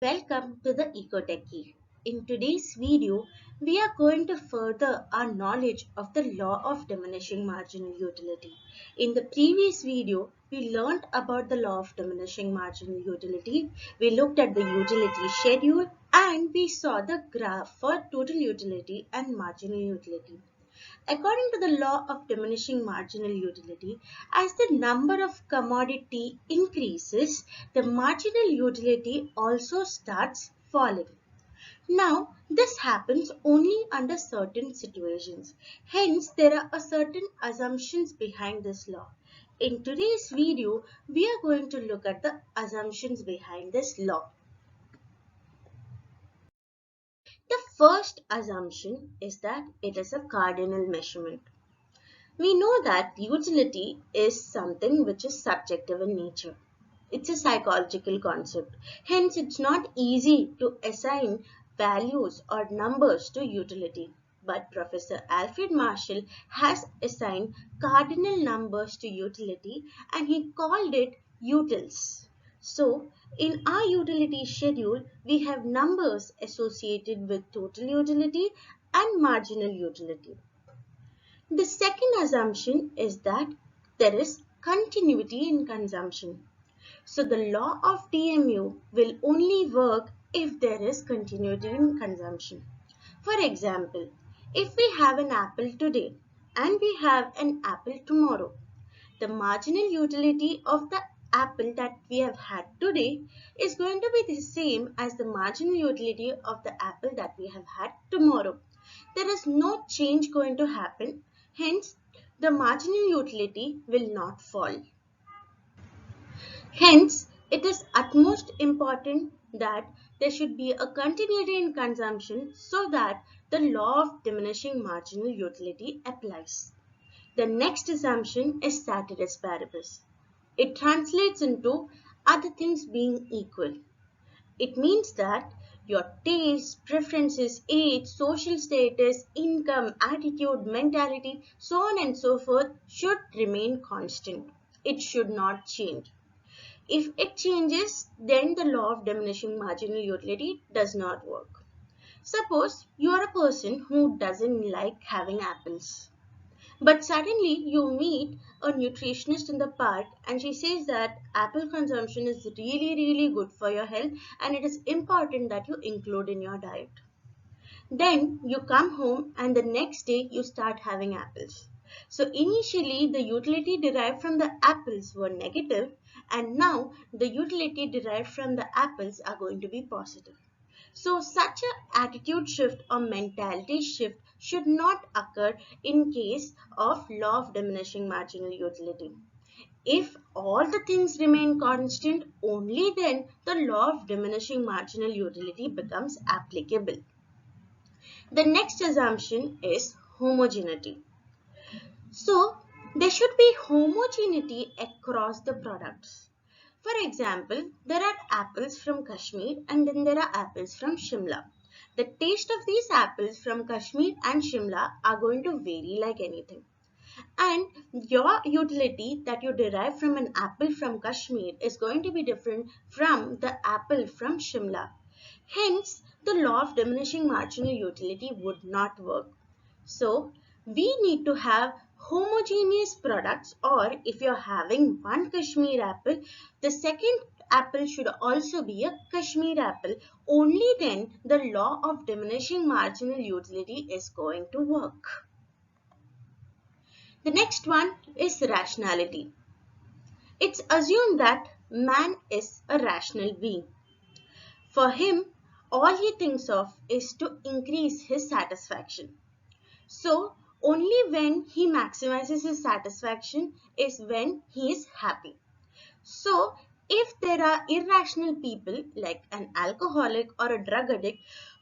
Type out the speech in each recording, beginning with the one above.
Welcome to the Ecotechie. In today's video, we are going to further our knowledge of the law of diminishing marginal utility. In the previous video, we learned about the law of diminishing marginal utility. We looked at the utility schedule and we saw the graph for total utility and marginal utility. According to the law of diminishing marginal utility, as the number of commodity increases, the marginal utility also starts falling. Now, this happens only under certain situations. Hence, there are certain assumptions behind this law. In today's video, we are going to look at the assumptions behind this law. The first assumption is that it is a cardinal measurement. We know that utility is something which is subjective in nature. It's a psychological concept. Hence, it's not easy to assign values or numbers to utility. But Professor Alfred Marshall has assigned cardinal numbers to utility and he called it utils. So, in our utility schedule, we have numbers associated with total utility and marginal utility. The second assumption is that there is continuity in consumption. So the law of DMU will only work if there is continuity in consumption. For example, if we have an apple today and we have an apple tomorrow, the marginal utility of the apple that we have had today is going to be the same as the marginal utility of the apple that we have had tomorrow. There is no change going to happen, hence the marginal utility will not fall. Hence, it is utmost important that there should be a continuity in consumption so that the law of diminishing marginal utility applies. The next assumption is ceteris paribus. It translates into other things being equal. It means that your tastes, preferences, age, social status, income, attitude, mentality, so on and so forth should remain constant. It should not change. If it changes, then the law of diminishing marginal utility does not work. Suppose you are a person who doesn't like having apples. But suddenly you meet a nutritionist in the park and she says that apple consumption is really good for your health and it is important that you include in your diet. Then you come home and the next day you start having apples. So initially the utility derived from the apples were negative and now the utility derived from the apples are going to be positive. So such a attitude shift or mentality shift should not occur in case of law of diminishing marginal utility. If all the things remain constant, only then the law of diminishing marginal utility becomes applicable. The next assumption is homogeneity. So there should be homogeneity across the products. For example, there are apples from Kashmir and then there are apples from Shimla. The taste of these apples from Kashmir and Shimla are going to vary like anything. And your utility that you derive from an apple from Kashmir is going to be different from the apple from Shimla. Hence, the law of diminishing marginal utility would not work. So, we need to have homogeneous products, or if you're having one Kashmir apple, the second apple should also be a Kashmir apple. Only then the law of diminishing marginal utility is going to work. The next one is rationality. It's assumed that man is a rational being. For him, all he thinks of is to increase his satisfaction. So, only when he maximizes his satisfaction is when he is happy. So, if there are irrational people like an alcoholic or a drug addict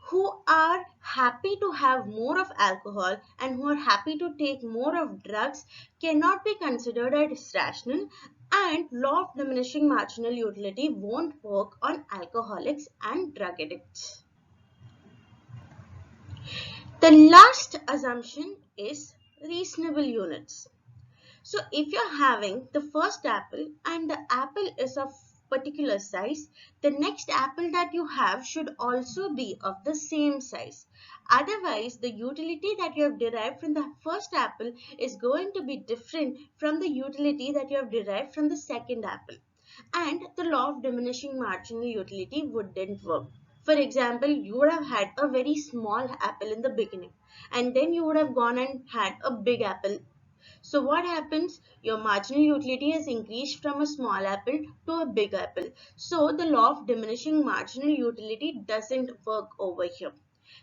who are happy to have more of alcohol and who are happy to take more of drugs cannot be considered as rational, and law of diminishing marginal utility won't work on alcoholics and drug addicts. The last assumption is reasonable units. So if you're having the first apple and the apple is of particular size, the next apple that you have should also be of the same size. Otherwise, the utility that you have derived from the first apple is going to be different from the utility that you have derived from the second apple. And the law of diminishing marginal utility wouldn't work. For example, you would have had a very small apple in the beginning, and then you would have gone and had a big apple. So what happens? Your marginal utility has increased from a small apple to a big apple. So the law of diminishing marginal utility doesn't work over here.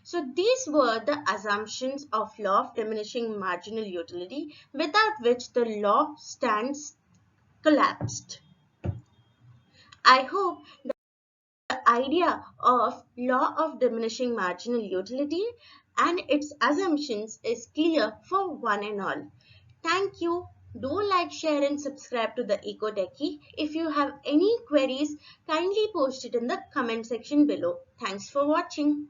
So these were the assumptions of law of diminishing marginal utility, without which the law stands collapsed. I hope the idea of law of diminishing marginal utility and its assumptions is clear for one and all. Thank you. Do like, share and subscribe to the Ecotechie. If you have any queries, kindly post it in the comment section below. Thanks for watching.